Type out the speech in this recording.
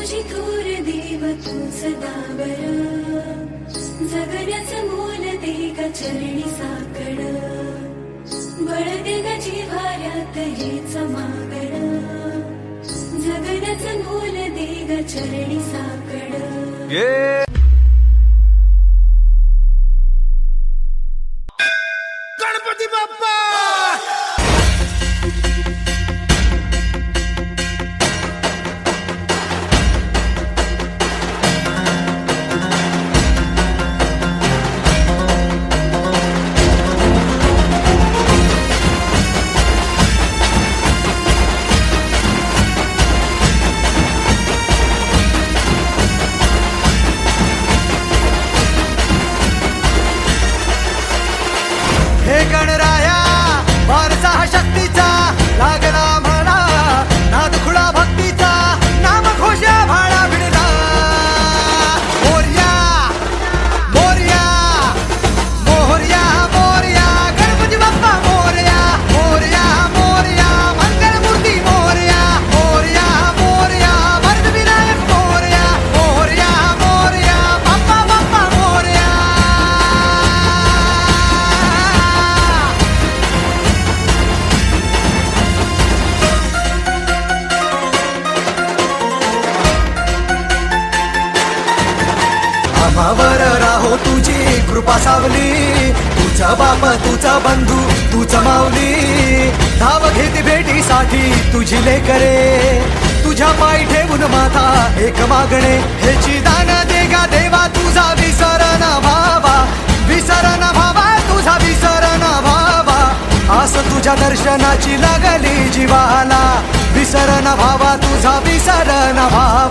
तुझी थोर देव तू सदा बरा, जगण्याचं मोल दे ग चरणी साकड, बळ दे ग जिव्हाऱ्यात हेच मागण, जगण्याचं मोल दे ग चरणी साकड. गणपती बाप्पा हे गणराया वारसा हा शक्तीचा लागला म्हणा, नाद खुळा भक्तीचा नाम घोषा भाळा भिडला. मोरया मोरया मोरया मोरया गणपती बाप्पा मोरया मोरया मोरया मंगलमूर्ती मोरया मोरया मोरया वरद विनायक मोरया मोरया मोरया बाप्पा बाप्पा मोरया. आम्हावर राहो तुझी कृपा सावली, तुझा बाप तुझा बंधू तुझा माऊली, धाव घेत भेटीसाठी तुझी लेकरे, तुझ्या पायी ठेवून माथा एक मागणे, हेची दान दे गा देवा तुझा विसर न भावा, विसर न भावा तुझा विसर न भावा, आस तुझ्या दर्शनाची लागली जीवाला, विसर न भावा तुझा विसर न भावा.